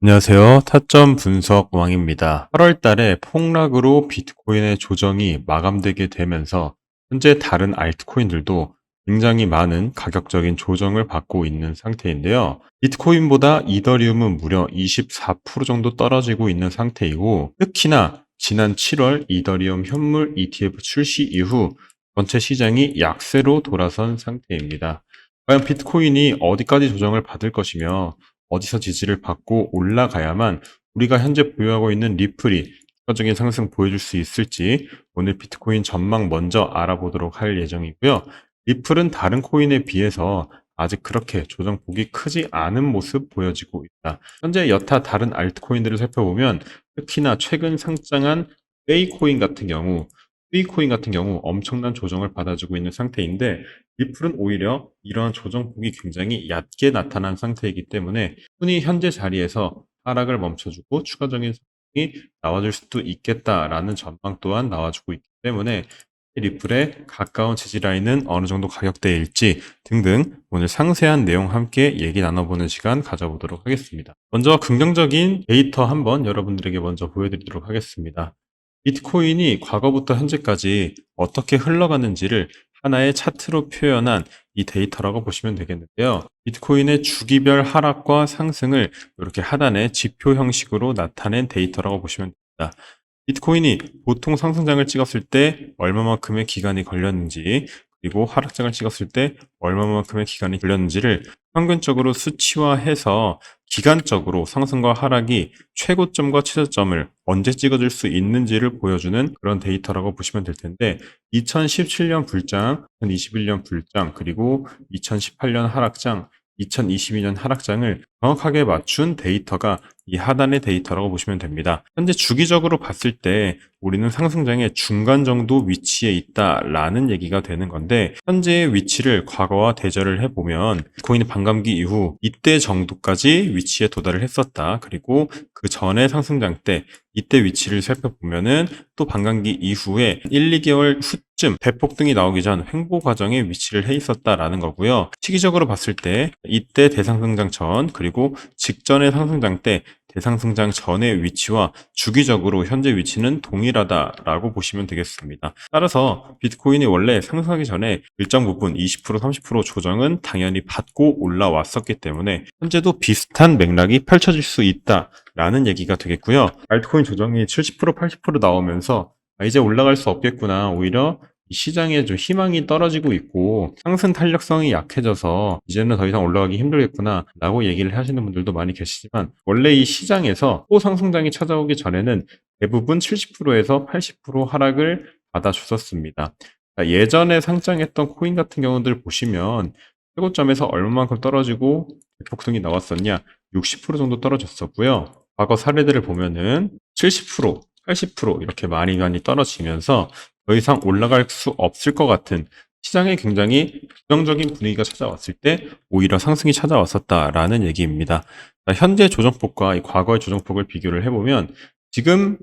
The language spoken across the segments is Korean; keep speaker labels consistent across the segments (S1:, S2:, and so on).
S1: 안녕하세요. 타점 분석 왕입니다. 8월 달에 폭락으로 비트코인의 조정이 마감되게 되면서 현재 다른 알트코인들도 굉장히 많은 가격적인 조정을 받고 있는 상태인데요. 비트코인보다 이더리움은 무려 24% 정도 떨어지고 있는 상태이고, 특히나 지난 7월 이더리움 현물 ETF 출시 이후 전체 시장이 약세로 돌아선 상태입니다. 과연 비트코인이 어디까지 조정을 받을 것이며 어디서 지지를 받고 올라가야만 우리가 현재 보유하고 있는 리플이 추가적인 상승 보여줄 수 있을지 오늘 비트코인 전망 먼저 알아보도록 할 예정이고요. 리플은 다른 코인에 비해서 아직 그렇게 조정폭이 크지 않은 모습 보여지고 있다. 현재 여타 다른 알트코인들을 살펴보면 특히나 최근 상장한 페이코인 같은 경우 엄청난 조정을 받아주고 있는 상태인데, 리플은 오히려 이러한 조정폭이 굉장히 얕게 나타난 상태이기 때문에 흔히 현재 자리에서 하락을 멈춰주고 추가적인 상승이 나와줄 수도 있겠다라는 전망 또한 나와주고 있기 때문에 리플의 가까운 지지 라인은 어느 정도 가격대일지 등등 오늘 상세한 내용 함께 얘기 나눠보는 시간 가져보도록 하겠습니다. 먼저 긍정적인 데이터 한번 여러분들에게 먼저 보여드리도록 하겠습니다. 비트코인이 과거부터 현재까지 어떻게 흘러가는지를 하나의 차트로 표현한 이 데이터라고 보시면 되겠는데요. 비트코인의 주기별 하락과 상승을 이렇게 하단에 지표 형식으로 나타낸 데이터라고 보시면 됩니다. 비트코인이 보통 상승장을 찍었을 때 얼마만큼의 기간이 걸렸는지, 그리고 하락장을 찍었을 때 얼마만큼의 기간이 걸렸는지를 평균적으로 수치화해서 기간적으로 상승과 하락이 최고점과 최저점을 언제 찍어줄 수 있는지를 보여주는 그런 데이터라고 보시면 될 텐데, 2017년 불장, 2021년 불장, 그리고 2018년 하락장, 2022년 하락장을 정확하게 맞춘 데이터가 이 하단의 데이터라고 보시면 됩니다. 현재 주기적으로 봤을 때 우리는 상승장의 중간 정도 위치에 있다라는 얘기가 되는 건데, 현재의 위치를 과거와 대절을 해보면 비트코인의 반감기 이후 이때 정도까지 위치에 도달을 했었다. 그리고 그 전에 상승장 때 이때 위치를 살펴보면은 또 반감기 이후에 1, 2개월 후쯤 대폭등이 나오기 전 횡보 과정에 위치를 해 있었다라는 거고요. 시기적으로 봤을 때 이때 대상승장 전, 그리고 직전의 상승장 때 대상승장 전의 위치와 주기적으로 현재 위치는 동일하다라고 보시면 되겠습니다. 따라서 비트코인이 원래 상승하기 전에 일정 부분 20%, 30% 조정은 당연히 받고 올라왔었기 때문에 현재도 비슷한 맥락이 펼쳐질 수 있다라는 얘기가 되겠고요. 알트코인 조정이 70%, 80% 나오면서 이제 올라갈 수 없겠구나, 오히려 이 시장에 좀 희망이 떨어지고 있고 상승 탄력성이 약해져서 이제는 더 이상 올라가기 힘들겠구나 라고 얘기를 하시는 분들도 많이 계시지만, 원래 이 시장에서 또 상승장이 찾아오기 전에는 대부분 70%에서 80% 하락을 받아줬었습니다. 예전에 상장했던 코인 같은 경우들 보시면 최고점에서 얼마만큼 떨어지고 폭등이 나왔었냐, 60% 정도 떨어졌었고요. 과거 사례들을 보면은 70%, 80% 이렇게 많이 떨어지면서 더 이상 올라갈 수 없을 것 같은 시장에 굉장히 부정적인 분위기가 찾아왔을 때 오히려 상승이 찾아왔었다라는 얘기입니다. 현재 조정폭과 이 과거의 조정폭을 비교를 해보면 지금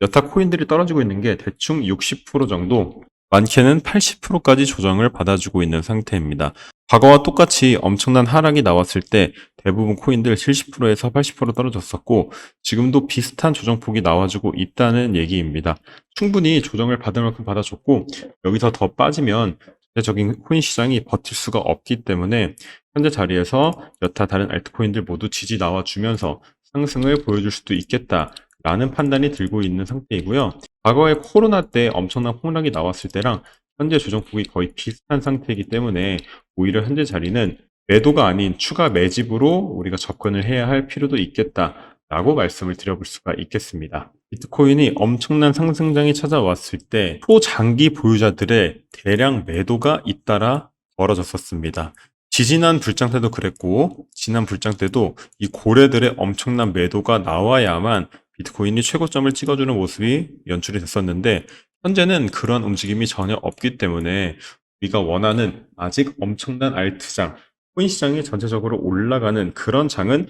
S1: 여타 코인들이 떨어지고 있는 게 대충 60% 정도, 많게는 80%까지 조정을 받아주고 있는 상태입니다. 과거와 똑같이 엄청난 하락이 나왔을 때 대부분 코인들 70%에서 80% 떨어졌었고, 지금도 비슷한 조정폭이 나와주고 있다는 얘기입니다. 충분히 조정을 받을 만큼 받아줬고, 여기서 더 빠지면 전체적인 코인 시장이 버틸 수가 없기 때문에 현재 자리에서 여타 다른 알트코인들 모두 지지 나와주면서 상승을 보여줄 수도 있겠다라는 판단이 들고 있는 상태이고요. 과거에 코로나 때 엄청난 폭락이 나왔을 때랑 현재 조정폭이 거의 비슷한 상태이기 때문에 오히려 현재 자리는 매도가 아닌 추가 매집으로 우리가 접근을 해야 할 필요도 있겠다라고 말씀을 드려볼 수가 있겠습니다. 비트코인이 엄청난 상승장이 찾아왔을 때 초장기 보유자들의 대량 매도가 잇따라 벌어졌었습니다. 지지난 불장 때도 그랬고, 지난 불장 때도 이 고래들의 엄청난 매도가 나와야만 비트코인이 최고점을 찍어주는 모습이 연출이 됐었는데, 현재는 그런 움직임이 전혀 없기 때문에 우리가 원하는 아직 엄청난 알트장, 코인 시장이 전체적으로 올라가는 그런 장은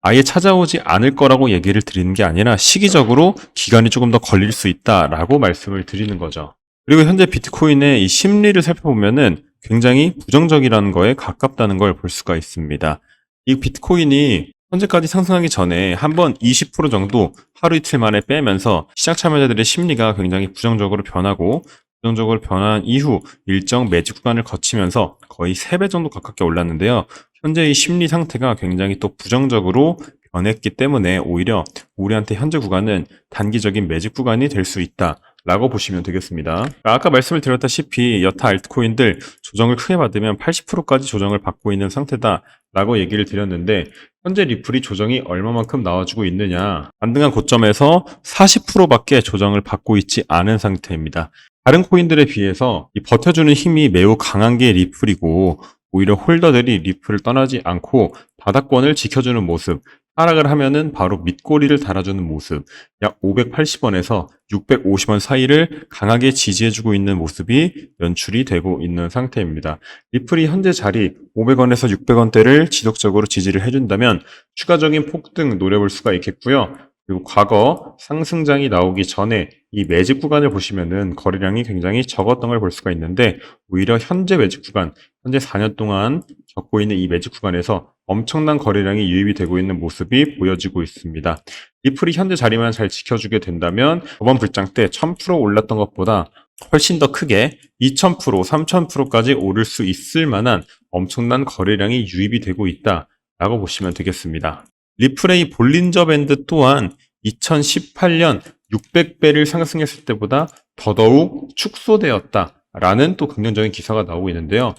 S1: 아예 찾아오지 않을 거라고 얘기를 드리는 게 아니라 시기적으로 기간이 조금 더 걸릴 수 있다라고 말씀을 드리는 거죠. 그리고 현재 비트코인의 이 심리를 살펴보면은 굉장히 부정적이라는 거에 가깝다는 걸 볼 수가 있습니다. 이 비트코인이 현재까지 상승하기 전에 한번 20% 정도 하루 이틀 만에 빼면서 시장 참여자들의 심리가 굉장히 부정적으로 변하고 부정적으로 변한 이후 일정 매집 구간을 거치면서 거의 3배 정도 가깝게 올랐는데요. 현재 이 심리 상태가 굉장히 또 부정적으로 변했기 때문에 오히려 우리한테 현재 구간은 단기적인 매집 구간이 될 수 있다 라고 보시면 되겠습니다. 아까 말씀을 드렸다시피 여타 알트코인들 조정을 크게 받으면 80%까지 조정을 받고 있는 상태다 라고 얘기를 드렸는데 현재 리플이 조정이 얼마만큼 나와주고 있느냐, 반등한 고점에서 40%밖에 조정을 받고 있지 않은 상태입니다. 다른 코인들에 비해서 이 버텨주는 힘이 매우 강한 게 리플이고 오히려 홀더들이 리플을 떠나지 않고 바닥권을 지켜주는 모습, 하락을 하면은 바로 밑꼬리를 달아주는 모습, 약 580원에서 650원 사이를 강하게 지지해주고 있는 모습이 연출이 되고 있는 상태입니다. 리플이 현재 자리 500원에서 600원대를 지속적으로 지지를 해준다면 추가적인 폭등 노려볼 수가 있겠고요. 그리고 과거 상승장이 나오기 전에 이 매집 구간을 보시면은 거래량이 굉장히 적었던 걸 볼 수가 있는데 오히려 현재 매집 구간, 현재 4년 동안 겪고 있는 이 매집 구간에서 엄청난 거래량이 유입이 되고 있는 모습이 보여지고 있습니다. 리플이 현재 자리만 잘 지켜주게 된다면 저번 불장 때 1000% 올랐던 것보다 훨씬 더 크게 2000%, 3000%까지 오를 수 있을 만한 엄청난 거래량이 유입이 되고 있다라고 보시면 되겠습니다. 리플의 볼린저 밴드 또한 2018년 600배를 상승했을 때보다 더더욱 축소되었다라는 또 긍정적인 기사가 나오고 있는데요.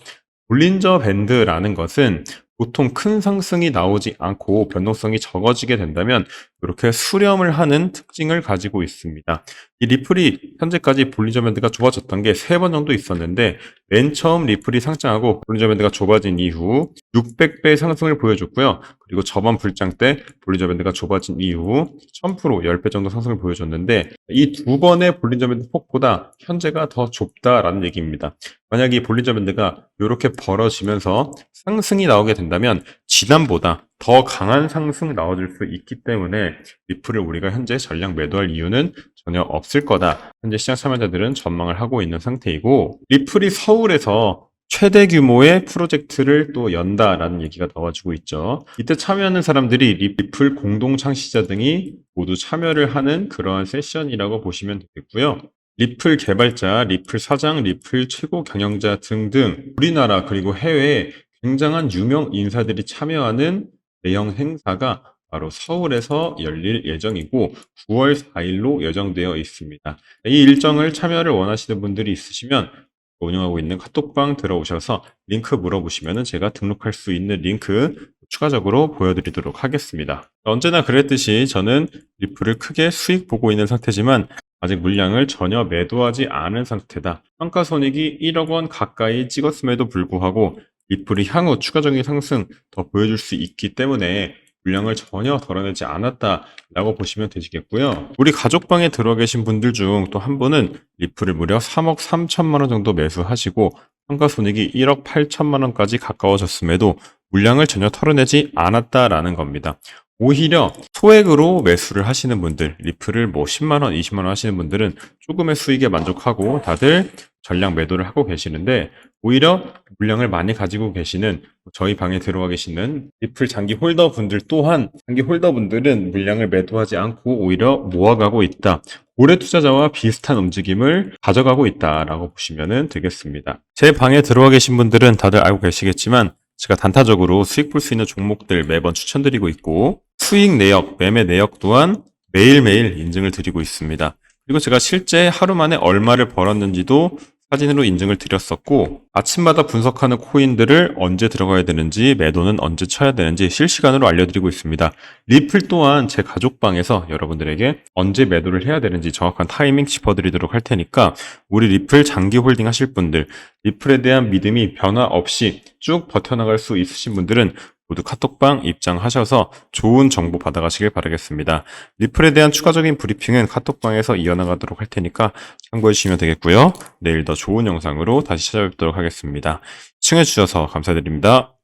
S1: 볼린저 밴드라는 것은 보통 큰 상승이 나오지 않고 변동성이 적어지게 된다면 이렇게 수렴을 하는 특징을 가지고 있습니다. 이 리플이 현재까지 볼린저 밴드가 좁아졌던 게 3번 정도 있었는데 맨 처음 리플이 상장하고 볼린저 밴드가 좁아진 이후 600배 상승을 보여줬고요. 그리고 저번 불장 때 볼린저 밴드가 좁아진 이후 1000%, 10배 정도 상승을 보여줬는데 이 두 번의 볼린저 밴드 폭보다 현재가 더 좁다라는 얘기입니다. 만약 이 볼린저 밴드가 이렇게 벌어지면서 상승이 나오게 된다면 지난보다 더 강한 상승 나와줄 수 있기 때문에 리플을 우리가 현재 전량 매도할 이유는 전혀 없을 거다. 현재 시장 참여자들은 전망을 하고 있는 상태이고 리플이 서울에서 최대 규모의 프로젝트를 또 연다라는 얘기가 나와주고 있죠. 이때 참여하는 사람들이 리플 공동 창시자 등이 모두 참여를 하는 그러한 세션이라고 보시면 되겠고요. 리플 개발자, 리플 사장, 리플 최고 경영자 등등 우리나라 그리고 해외에 굉장한 유명 인사들이 참여하는 대형 행사가 바로 서울에서 열릴 예정이고 9월 4일로 예정되어 있습니다. 이 일정을 참여를 원하시는 분들이 있으시면 운영하고 있는 카톡방 들어오셔서 링크 물어보시면 제가 등록할 수 있는 링크 추가적으로 보여드리도록 하겠습니다. 언제나 그랬듯이 저는 리플을 크게 수익 보고 있는 상태지만 아직 물량을 전혀 매도하지 않은 상태다. 평가손익이 1억 원 가까이 찍었음에도 불구하고 리플이 향후 추가적인 상승 더 보여줄 수 있기 때문에 물량을 전혀 덜어내지 않았다라고 보시면 되시겠고요. 우리 가족방에 들어와 계신 분들 중 또 한 분은 리플을 무려 3억 3천만 원 정도 매수하시고 평가손익이 1억 8천만 원까지 가까워졌음에도 물량을 전혀 털어내지 않았다라는 겁니다. 오히려 소액으로 매수를 하시는 분들, 리플을 뭐 10만 원, 20만 원 하시는 분들은 조금의 수익에 만족하고 다들 전량 매도를 하고 계시는데 오히려 물량을 많이 가지고 계시는 저희 방에 들어와 계시는 리플 장기 홀더 분들 또한 장기 홀더 분들은 물량을 매도하지 않고 오히려 모아가고 있다. 고래 투자자와 비슷한 움직임을 가져가고 있다라고 보시면 되겠습니다. 제 방에 들어와 계신 분들은 다들 알고 계시겠지만 제가 단타적으로 수익 볼 수 있는 종목들 매번 추천드리고 있고 수익 내역, 매매 내역 또한 매일매일 인증을 드리고 있습니다. 그리고 제가 실제 하루 만에 얼마를 벌었는지도 사진으로 인증을 드렸었고 아침마다 분석하는 코인들을 언제 들어가야 되는지 매도는 언제 쳐야 되는지 실시간으로 알려드리고 있습니다. 리플 또한 제 가족방에서 여러분들에게 언제 매도를 해야 되는지 정확한 타이밍 짚어드리도록 할 테니까 우리 리플 장기 홀딩 하실 분들 리플에 대한 믿음이 변화 없이 쭉 버텨나갈 수 있으신 분들은 모두 카톡방 입장하셔서 좋은 정보 받아가시길 바라겠습니다. 리플에 대한 추가적인 브리핑은 카톡방에서 이어나가도록 할 테니까 참고해 주시면 되겠고요. 내일 더 좋은 영상으로 다시 찾아뵙도록 하겠습니다. 시청해 주셔서 감사드립니다.